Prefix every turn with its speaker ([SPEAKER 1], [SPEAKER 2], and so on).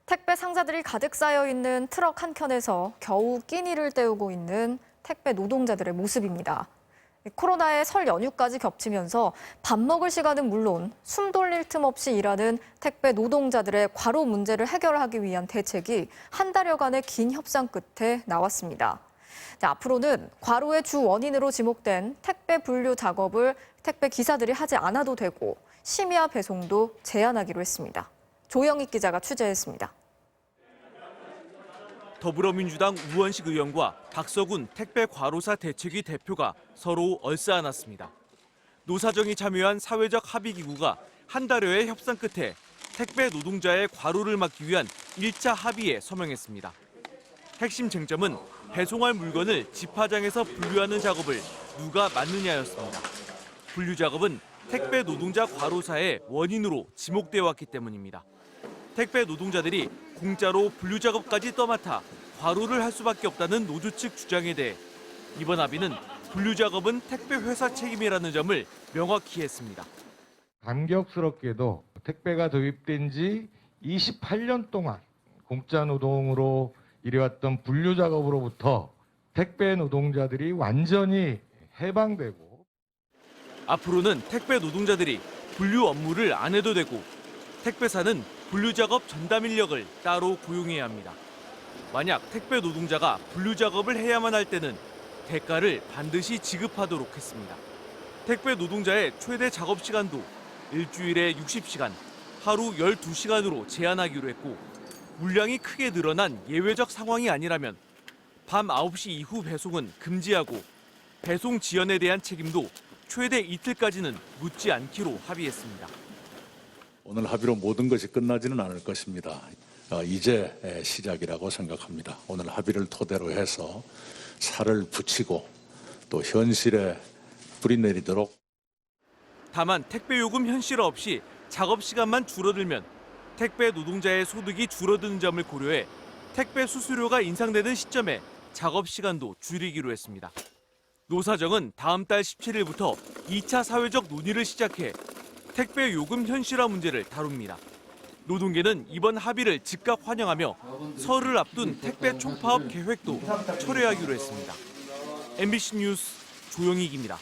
[SPEAKER 1] 택배 상자들이 가득 쌓여 있는 트럭 한 켠에서 겨우 끼니를 때우고 있는 택배 노동자들의 모습입니다. 코로나의 설 연휴까지 겹치면서 밥 먹을 시간은 물론 숨 돌릴 틈 없이 일하는 택배 노동자들의 과로 문제를 해결하기 위한 대책이 한 달여간의 긴 협상 끝에 나왔습니다. 앞으로는 과로의 주 원인으로 지목된 택배 분류 작업을 택배 기사들이 하지 않아도 되고 심야 배송도 제한하기로 했습니다. 조영익 기자가 취재했습니다.
[SPEAKER 2] 더불어민주당 우원식 의원과 박서군 택배 과로사 대책위 대표가 서로 얼싸안았습니다. 노사정이 참여한 사회적 합의기구가 한 달여의 협상 끝에 택배 노동자의 과로를 막기 위한 1차 합의에 서명했습니다. 핵심 쟁점은 배송할 물건을 집화장에서 분류하는 작업을 누가 맡느냐였습니다. 분류 작업은 택배 노동자 과로사의 원인으로 지목되어 왔기 때문입니다. 택배 노동자들이 공짜로 분류 작업까지 떠맡아 과로를 할 수밖에 없다는 노조 측 주장에 대해 이번 합의는 분류 작업은 택배 회사 책임이라는 점을 명확히 했습니다.
[SPEAKER 3] 감격스럽게도 택배가 도입된 지 28년 동안 공짜 노동으로 일해왔던 분류 작업으로부터 택배 노동자들이 완전히 해방되고
[SPEAKER 2] 앞으로는 택배 노동자들이 분류 업무를 안 해도 되고 택배사는 분류 작업 전담 인력을 따로 고용해야 합니다. 만약 택배 노동자가 분류 작업을 해야만 할 때는 대가를 반드시 지급하도록 했습니다. 택배 노동자의 최대 작업 시간도 일주일에 60시간, 하루 12시간으로 제한하기로 했고 물량이 크게 늘어난 예외적 상황이 아니라면 밤 9시 이후 배송은 금지하고 배송 지연에 대한 책임도 최대 이틀까지는 묻지 않기로 합의했습니다.
[SPEAKER 4] 오늘 합의로 모든 것이 끝나지는 않을 것입니다. 이제 시작이라고 생각합니다. 오늘 합의를 토대로 해서 살을 붙이고 또 현실에 불이 내리도록.
[SPEAKER 2] 다만 택배 요금 현실 없이 작업 시간만 줄어들면 택배 노동자의 소득이 줄어드는 점을 고려해 택배 수수료가 인상되는 시점에 작업 시간도 줄이기로 했습니다. 노사정은 다음 달 17일부터 2차 사회적 논의를 시작해 택배 요금 현실화 문제를 다룹니다. 노동계는 이번 합의를 즉각 환영하며 설을 앞둔 택배 총파업 계획도 철회하기로 했습니다. MBC 뉴스 조영익입니다.